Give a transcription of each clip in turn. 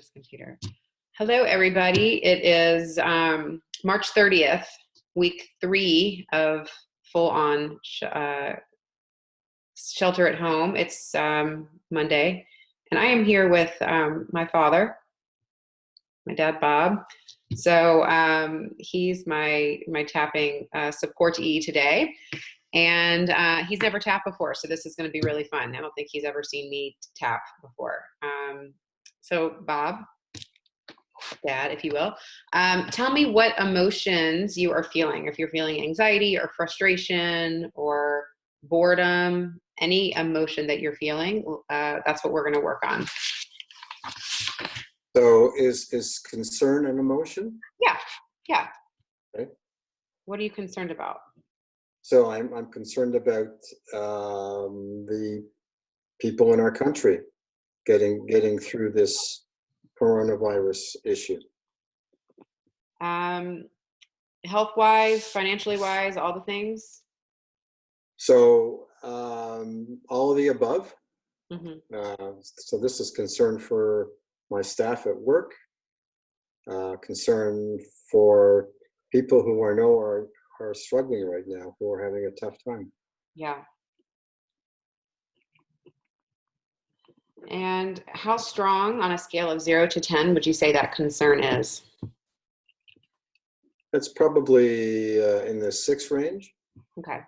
this computer. Hello, everybody. It is March 30th, week 3 of full-on shelter at home. It's Monday, and I am here with my father, my dad, Bob. So he's my tapping supportee today, and he's never tapped before, so this is going to be really fun. I don't think he's ever seen me tap before. So Bob, Dad, if you will, tell me what emotions you are feeling. If you're feeling anxiety or frustration or boredom, any emotion that you're feeling, that's what we're going to work on. So is concern an emotion? Yeah. Okay. What are you concerned about? So I'm concerned about the people in our country getting through this coronavirus issue. Health-wise, financially-wise, all the things? So all of the above. Mm-hmm. So this is concern for my staff at work, concern for people who I know are struggling right now, who are having a tough time. Yeah. And how strong on a scale of 0 to 10 would you say that concern is? It's probably in the 6 range. Okay.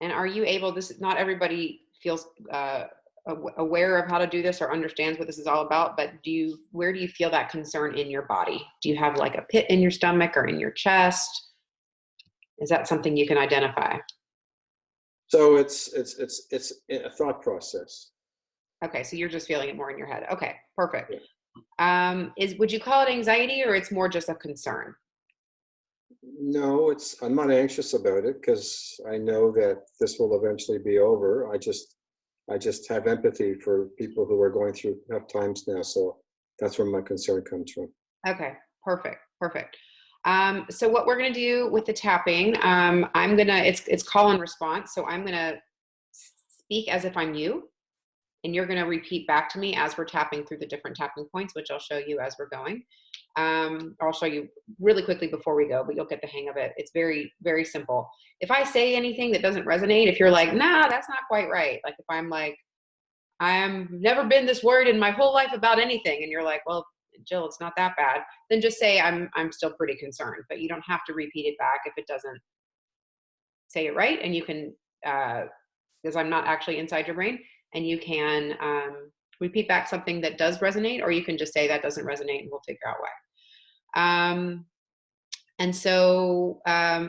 And are you able, not everybody feels aware of how to do this or understands what this is all about, but where do you feel that concern in your body? Do you have like a pit in your stomach or in your chest? Is that something you can identify? So it's a thought process. Okay, so you're just feeling it more in your head. Okay, perfect. Yeah. Would you call it anxiety, or it's more just a concern? No, I'm not anxious about it because I know that this will eventually be over. I just have empathy for people who are going through tough times now. So that's where my concern comes from. Okay, perfect. So what we're gonna do with the tapping, it's call and response. So I'm gonna speak as if I'm you, and you're gonna repeat back to me as we're tapping through the different tapping points, which I'll show you as we're going. I'll show you really quickly before we go, but you'll get the hang of it. It's very, very simple. If I say anything that doesn't resonate, if you're like, nah, that's not quite right. Like if I'm like, I've never been this worried in my whole life about anything, and you're like, well, Jill, it's not that bad, then just say I'm still pretty concerned, but you don't have to repeat it back if it doesn't say it right. And you can, because I'm not actually inside your brain, and you can repeat back something that does resonate, or you can just say that doesn't resonate and we'll figure out why. And so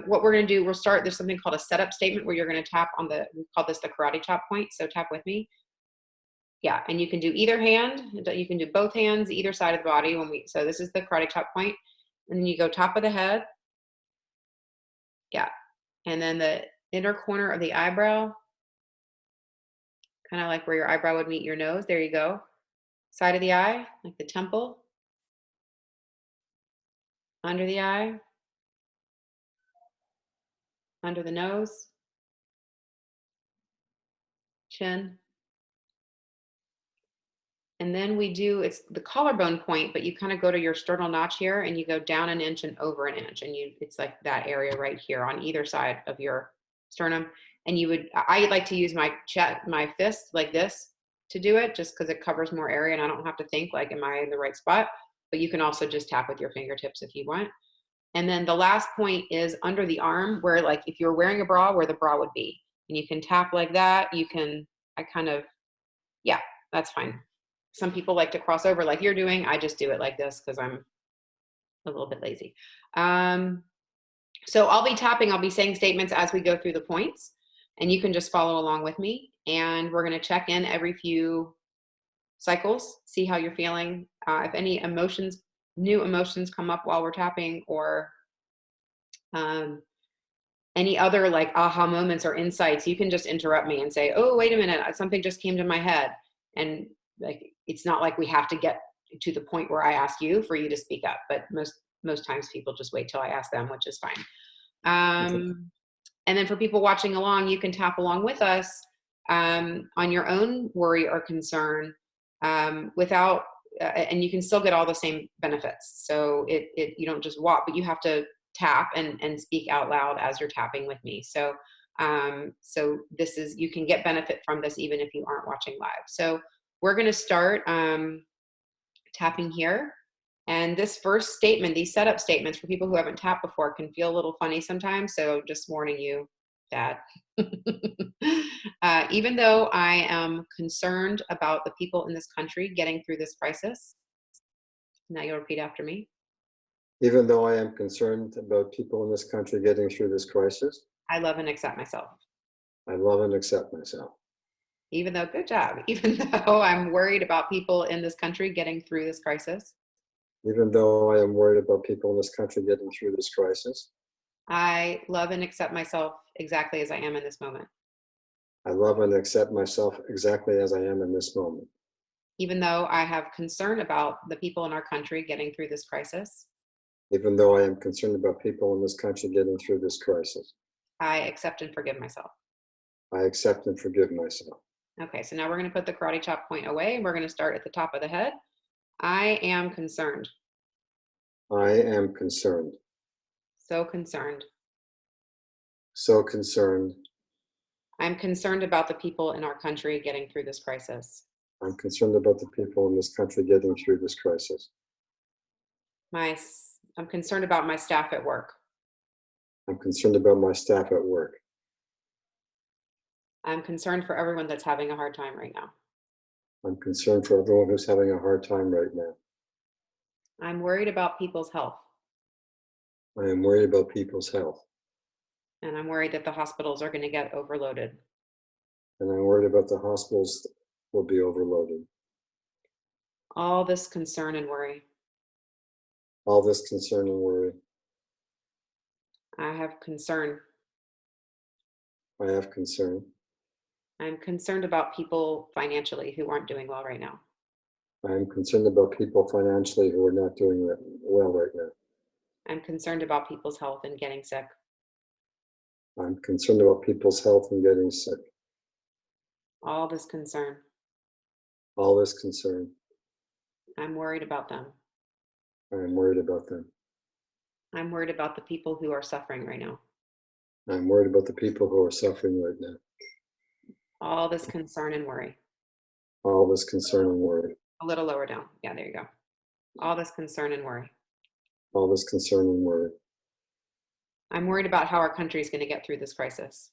what we're going to do, there's something called a setup statement where you're going to tap on we call this the karate chop point. So tap with me. Yeah, and you can do either hand. You can do both hands, either side of the body. So this is the karate chop point. And then you go top of the head. Yeah. And then the inner corner of the eyebrow, kind of like where your eyebrow would meet your nose. There you go. Side of the eye, like the temple. Under the eye. Under the nose. Chin. And then it's the collarbone point, but you kind of go to your sternal notch here and you go down an inch and over an inch. And it's like that area right here on either side of your sternum. And I like to use my fist like this to do it, just because it covers more area and I don't have to think like, am I in the right spot? But you can also just tap with your fingertips if you want. And then the last point is under the arm, where like if you're wearing a bra, where the bra would be. And you can tap like that. That's fine. Some people like to cross over like you're doing. I just do it like this because I'm a little bit lazy. So I'll be saying statements as we go through the points, and you can just follow along with me. And we're going to check in every few cycles, see how you're feeling. If any new emotions come up while we're tapping, or any other like aha moments or insights, you can just interrupt me and say, oh, wait a minute, something just came to my head. And like, it's not like we have to get to the point where I ask you for you to speak up, but most times people just wait till I ask them, which is fine. And then for people watching along, you can tap along with us on your own worry or concern without and you can still get all the same benefits. So you don't just walk, but you have to tap and speak out loud as you're tapping with me. So this is, you can get benefit from this even if you aren't watching live. So we're going to start tapping here. And this first statement, these setup statements for people who haven't tapped before can feel a little funny sometimes. So just warning you, Dad. Even though I am concerned about the people in this country getting through this crisis, now you'll repeat after me. Even though I am concerned about people in this country getting through this crisis, I love and accept myself. I love and accept myself. Even though, good job. Even though I'm worried about people in this country getting through this crisis, Even though I am worried about people in this country getting through this crisis, I love and accept myself exactly as I am in this moment. I love and accept myself exactly as I am in this moment. Even though I have concern about the people in our country getting through this crisis, Even though I am concerned about people in this country getting through this crisis, I accept and forgive myself. I accept and forgive myself. Okay, so now we're going to put the karate chop point away and we're going to start at the top of the head. I am concerned. I am concerned. So concerned. So concerned. I'm concerned about the people in our country getting through this crisis. I'm concerned about the people in this country getting through this crisis. I'm concerned about my staff at work. I'm concerned about my staff at work. I'm concerned for everyone that's having a hard time right now. I'm concerned for everyone who's having a hard time right now. I'm worried about people's health. I am worried about people's health. And I'm worried that the hospitals are going to get overloaded. And I'm worried about the hospitals will be overloaded. All this concern and worry. All this concern and worry. I have concern. I have concern. I'm concerned about people financially who aren't doing well right now. I am concerned about people financially who are not doing well right now. I'm concerned about people's health and getting sick. I'm concerned about people's health and getting sick. All this concern. All this concern. I'm worried about them. I am worried about them. I'm worried about the people who are suffering right now. I'm worried about the people who are suffering right now. All this concern and worry. All this concern and worry. A little lower down. Yeah, there you go. All this concern and worry. All this concern and worry. I'm worried about how our country is going to get through this crisis.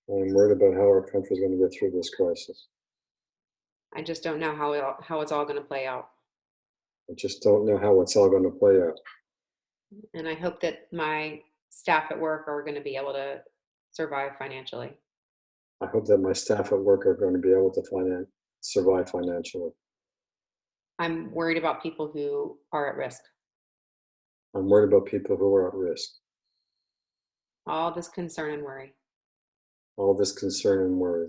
I'm worried about how our country is going to get through this crisis. I just don't know how it's all going to play out. I just don't know how it's all going to play out. And I hope that my staff at work are going to be able to survive financially. I hope that my staff at work are going to be able to survive financially. I'm worried about people who are at risk. I'm worried about people who are at risk. All this concern and worry. All this concern and worry.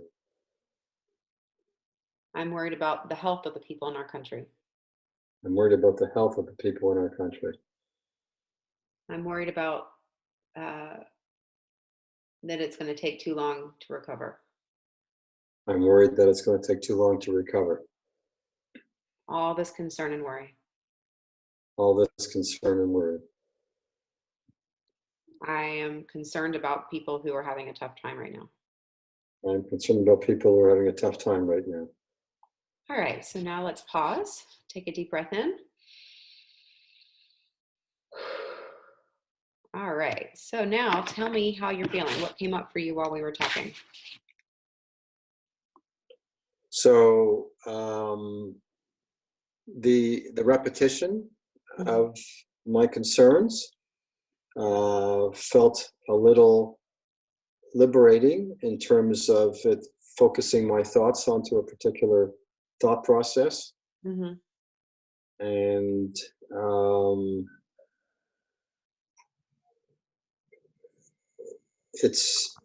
I'm worried about the health of the people in our country. I'm worried about the health of the people in our country. I'm worried about that it's going to take too long to recover. I'm worried that it's going to take too long to recover. All this concern and worry. All this concern and worry. I am concerned about people who are having a tough time right now. I'm concerned about people who are having a tough time right now. All right, so now let's pause. Take a deep breath in. All right, so now tell me how you're feeling. What came up for you while we were talking? So the repetition of my concerns felt a little liberating in terms of it focusing my thoughts onto a particular thought process. Mm-hmm. And it's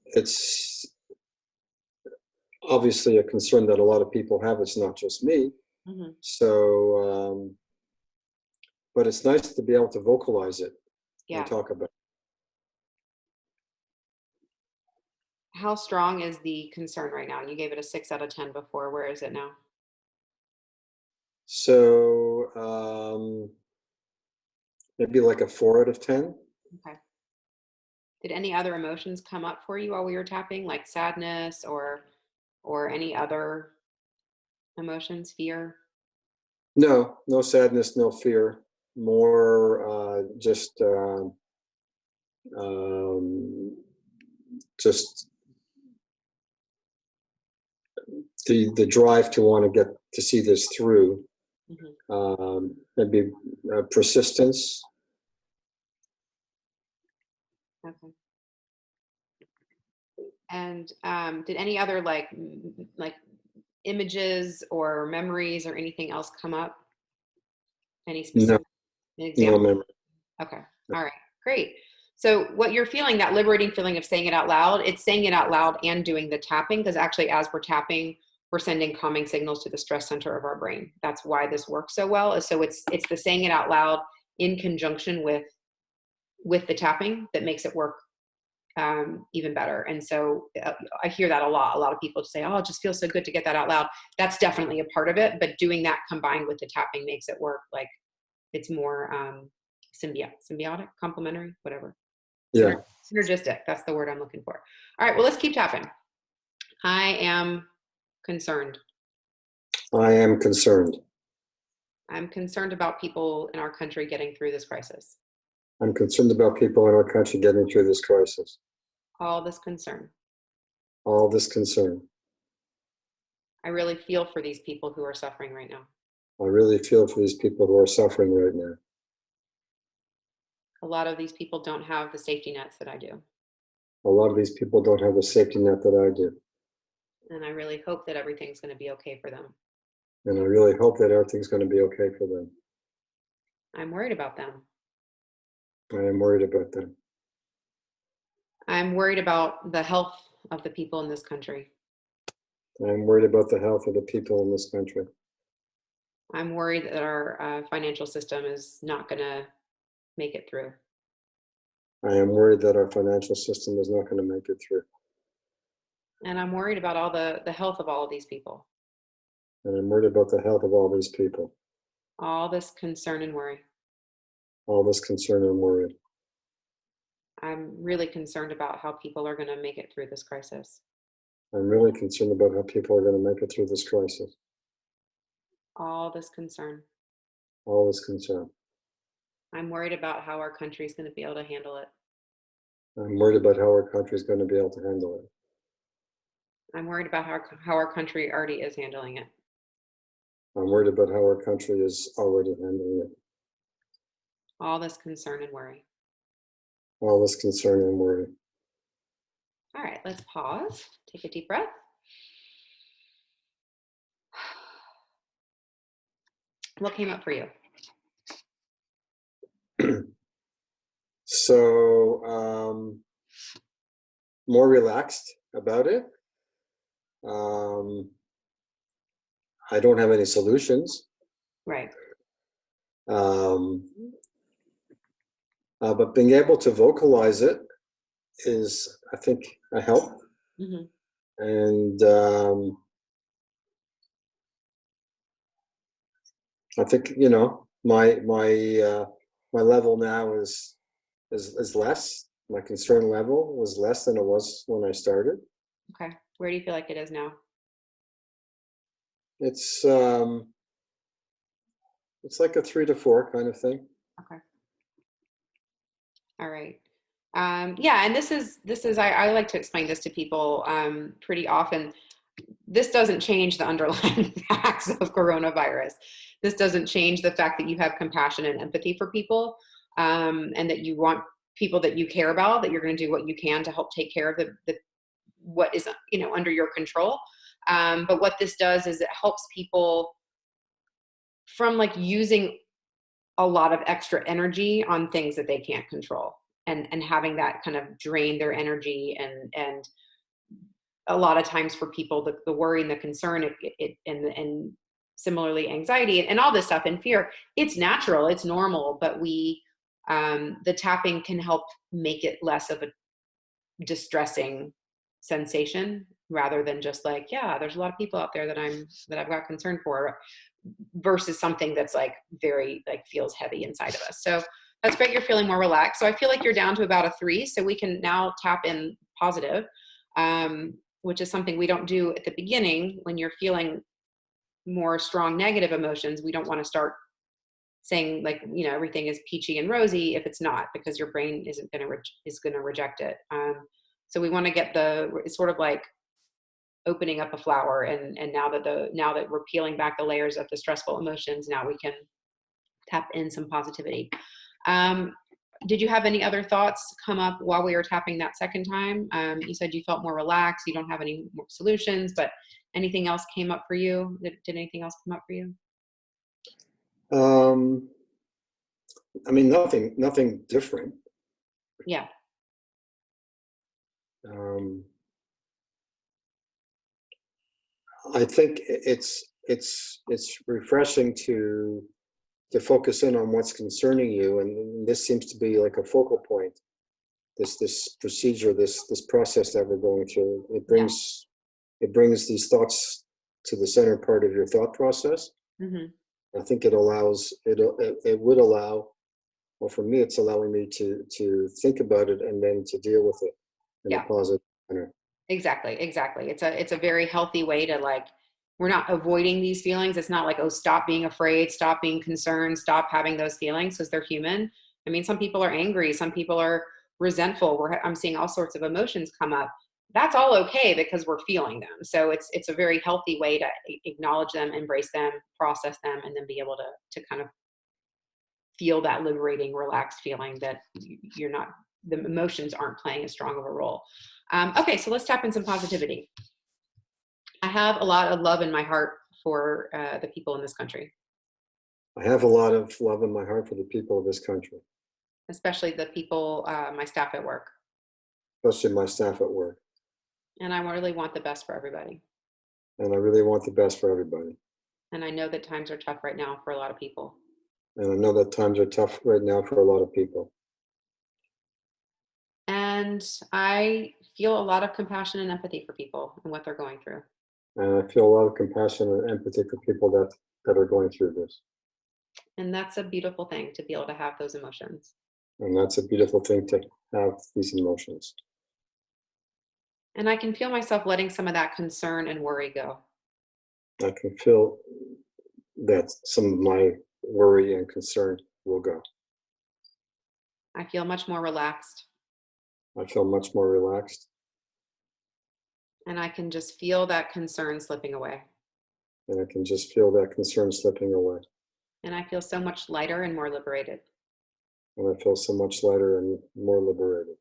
obviously a concern that a lot of people have. It's not just me. Mm-hmm. So, but it's nice to be able to vocalize it and talk about it. How strong is the concern right now? You gave it a 6 out of 10 before. Where is it now? So maybe like a 4 out of 10. Okay. Did any other emotions come up for you while we were tapping, like sadness or any other emotions, fear? No, no sadness, no fear. More um, just the drive to want to get to see this through. Maybe persistence. Okay. And did any other like images or memories or anything else come up? Any No, specific no example? memory. Okay. All right. Great. So what you're feeling, that liberating feeling of saying it out loud, it's saying it out loud and doing the tapping, because actually as we're tapping, we're sending calming signals to the stress center of our brain. That's why this works so well. Is so it's the saying it out loud in conjunction with the tapping that makes it work even better. And so I hear that a lot. A lot of people say, "Oh, it just feels so good to get that out loud." That's definitely a part of it, but doing that combined with the tapping makes it work. Like it's more symbiotic, complementary, whatever. Yeah, Synergistic. That's the word I'm looking for. All right. Well, let's keep tapping. I am concerned. I am concerned. I'm concerned about people in our country getting through this crisis. I'm concerned about people in our country getting through this crisis. All this concern. All this concern. I really feel for these people who are suffering right now. I really feel for these people who are suffering right now. A lot of these people don't have the safety nets that I do. A lot of these people don't have the safety net that I do. And I really hope that everything's going to be okay for them. And I really hope that everything's going to be okay for them. I'm worried about them. I am worried about them. I'm worried about the health of the people in this country. I'm worried about the health of the people in this country. I'm worried that our financial system is not going to make it through. I am worried that our financial system is not going to make it through. And I'm worried about all the health of all of these people. And I'm worried about the health of all these people. All this concern and worry. All this concern and worry. I'm really concerned about how people are going to make it through this crisis. I'm really concerned about how people are going to make it through this crisis. All this concern. All this concern. I'm worried about how our country is going to be able to handle it. I'm worried about how our country is going to be able to handle it. I'm worried about how our country already is handling it. I'm worried about how our country is already handling it. All this concern and worry. All this concern and worry. All right, let's pause. Take a deep breath. What came up for you? So, more relaxed about it. I don't have any solutions. Right. But being able to vocalize it is, I think, a help. Mm-hmm. And I think, you know, my level now is less. My concern level was less than it was when I started. Okay. Where do you feel like it is now? It's like a 3 to 4 kind of thing. Okay. All right. Yeah, and this is I like to explain this to people pretty often. This doesn't change the underlying facts of coronavirus. This doesn't change the fact that you have compassion and empathy for people, and that you want people that you care about, that you're going to do what you can to help take care of the what is, you know, under your control. But what this does is it helps people from like using a lot of extra energy on things that they can't control, and having that kind of drain their energy, and a lot of times for people, the worry and the concern, and similarly anxiety and all this stuff and fear, it's natural, it's normal, but the tapping can help make it less of a distressing sensation, rather than just like, yeah, there's a lot of people out there that I've got concern for. versus something that's like very like feels heavy inside of us. So that's great. You're feeling more relaxed. So I feel like you're down to about a 3. So we can now tap in positive, which is something we don't do at the beginning. When you're feeling more strong negative emotions, we don't want to start saying like, you know, everything is peachy and rosy if it's not, because your brain is going to reject it. So we want to get it's sort of like opening up a flower, and now that we're peeling back the layers of the stressful emotions, now we can tap in some positivity. Did you have any other thoughts come up while we were tapping that second time? You said you felt more relaxed. You don't have any more solutions, but anything else came up for you? Did anything else come up for you? I mean, nothing different. Yeah. I think it's refreshing to focus in on what's concerning you, and this seems to be like a focal point. This procedure, this process that we're going through, it brings these thoughts to the center part of your thought process. Mm-hmm. I think it would allow, well, for me, it's allowing me to think about it and then to deal with it in a positive manner. Exactly. It's a very healthy way to, like, we're not avoiding these feelings. It's not like, oh, stop being afraid, stop being concerned, stop having those feelings, because they're human. I mean, some people are angry, some people are resentful. I'm seeing all sorts of emotions come up. That's all okay because we're feeling them. So it's a very healthy way to acknowledge them, embrace them, process them, and then be able to kind of feel that liberating, relaxed feeling that the emotions aren't playing as strong of a role. Okay, so let's tap in some positivity. I have a lot of love in my heart for the people in this country. I have a lot of love in my heart for the people of this country. Especially the people, my staff at work. Especially my staff at work. And I really want the best for everybody. And I really want the best for everybody. And I know that times are tough right now for a lot of people. And I know that times are tough right now for a lot of people. And I feel a lot of compassion and empathy for people and what they're going through. And I feel a lot of compassion and empathy for people that are going through this. And that's a beautiful thing, to be able to have those emotions. And that's a beautiful thing, to have these emotions. And I can feel myself letting some of that concern and worry go. I can feel that some of my worry and concern will go. I feel much more relaxed. I feel much more relaxed. And I can just feel that concern slipping away. And I can just feel that concern slipping away. And I feel so much lighter and more liberated. And I feel so much lighter and more liberated.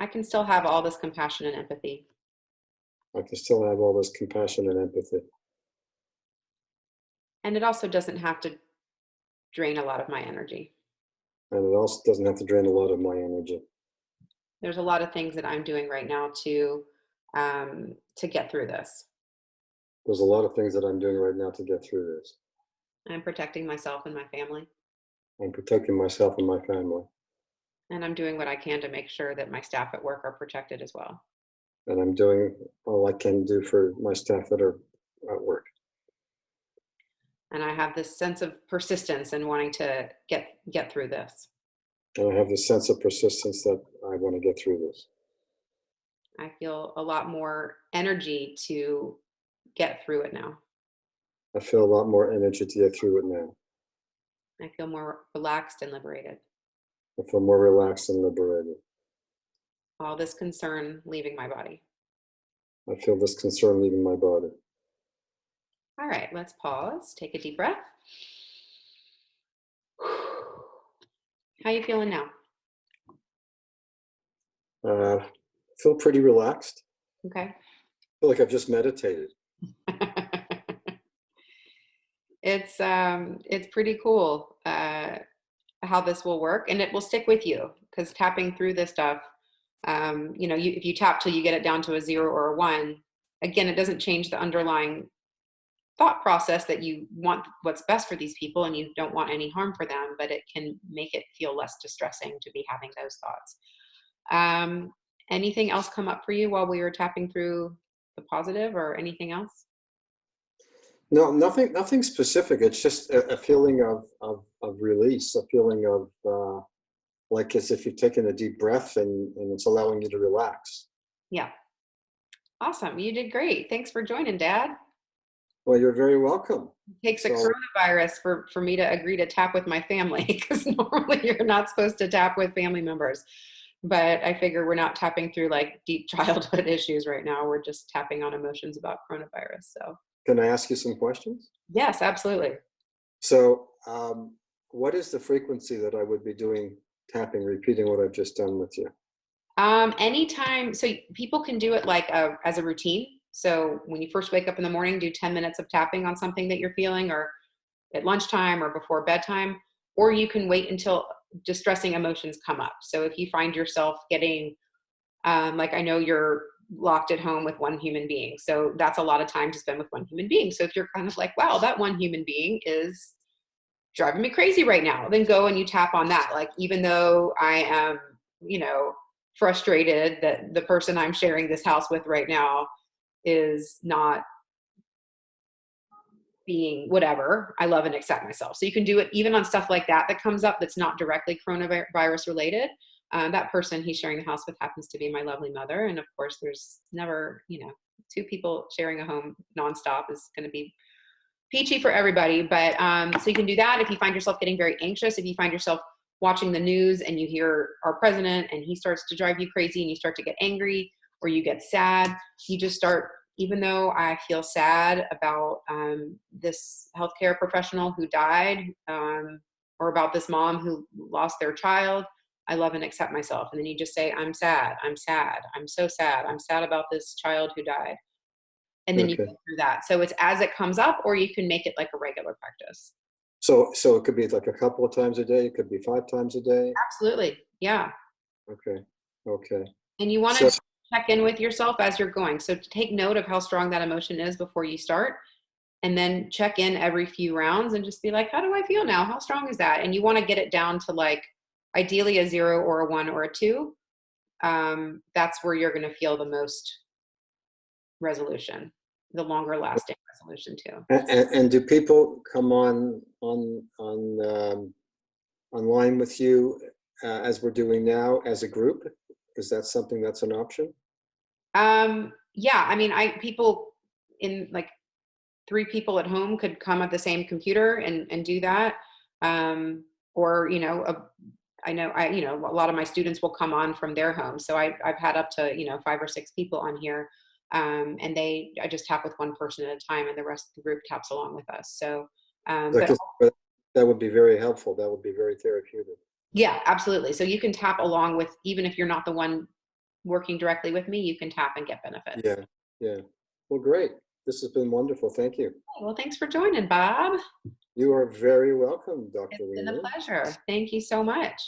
I can still have all this compassion and empathy. I can still have all this compassion and empathy. And it also doesn't have to drain a lot of my energy. And it also doesn't have to drain a lot of my energy. There's a lot of things that I'm doing right now to get through this. There's a lot of things that I'm doing right now to get through this. I'm protecting myself and my family. I'm protecting myself and my family. And I'm doing what I can to make sure that my staff at work are protected as well. And I'm doing all I can do for my staff that are at work. And I have this sense of persistence and wanting to get through this. And I have this sense of persistence that I want to get through this. I feel a lot more energy to get through it now. I feel a lot more energy to get through it now. I feel more relaxed and liberated. I feel more relaxed and liberated. All this concern leaving my body. I feel this concern leaving my body. All right, let's pause. Take a deep breath. How are you feeling now? I feel pretty relaxed. Okay. I feel like I've just meditated. It's pretty cool how this will work, and it will stick with you, because tapping through this stuff, if you tap till you get it down to a 0 or a 1, again, it doesn't change the underlying thought process that you want what's best for these people and you don't want any harm for them, but it can make it feel less distressing to be having those thoughts. Anything else come up for you while we were tapping through the positive, or anything else? No, nothing specific. It's just a feeling of release, a feeling of like as if you've taken a deep breath and it's allowing you to relax. Yeah. Awesome. You did great. Thanks for joining, Dad. Well, you're very welcome. It takes a So, coronavirus for me to agree to tap with my family because normally you're not supposed to tap with family members. But I figure we're not tapping through like deep childhood issues right now. We're just tapping on emotions about coronavirus. So, can I ask you some questions? yes, absolutely. So, what is the frequency that I would be doing tapping, repeating what I've just done with you? Anytime, so people can do it like as a routine. So when you first wake up in the morning, do 10 minutes of tapping on something that you're feeling, or at lunchtime or before bedtime, or you can wait until distressing emotions come up. So if you find yourself getting, like I know you're locked at home with one human being. So that's a lot of time to spend with one human being. So if you're kind of like, wow, that one human being is driving me crazy right now, then go and you tap on that. Like, even though I am, frustrated that the person I'm sharing this house with right now is not being whatever, I love and accept myself. So you can do it even on stuff like that that comes up that's not directly coronavirus related. That person he's sharing the house with happens to be my lovely mother. And of course, there's never, two people sharing a home nonstop is going to be peachy for everybody. But so you can do that if you find yourself getting very anxious, if you find yourself watching the news and you hear our president and he starts to drive you crazy and you start to get angry or you get sad, you just start, even though I feel sad about this healthcare professional who died, or about this mom who lost their child, I love and accept myself. And then you just say, I'm sad, I'm sad, I'm so sad, I'm sad about this child who died. And then you go Okay. through that. So it's as it comes up, or you can make it like a regular practice. So it could be like a couple of times a day. It could be 5 times a day. Absolutely. Yeah. Okay. Okay. And you want So, to check in with yourself as you're going. So take note of how strong that emotion is before you start. And then check in every few rounds and just be like, how do I feel now? How strong is that? And you want to get it down to like ideally a 0 or a 1 or a 2. That's where you're going to feel the most resolution, the longer lasting resolution too. and do people come online with you as we're doing now as a group? Is that something that's an option? Yeah, I mean, people in like 3 people at home could come at the same computer and do that. Or, I know, a lot of my students will come on from their home. So I've had up to, 5 or 6 people on here. And I just tap with one person at a time and the rest of the group taps along with us. So, but That would be very helpful. That would be very therapeutic. yeah, absolutely. So you can tap along with, even if you're not the one working directly with me, you can tap and get benefits. Yeah. Yeah. Well, great. This has been wonderful. Thank you. Well, thanks for joining, Bob. You are very welcome, Dr. It's been a Wener. pleasure. Thank you so much.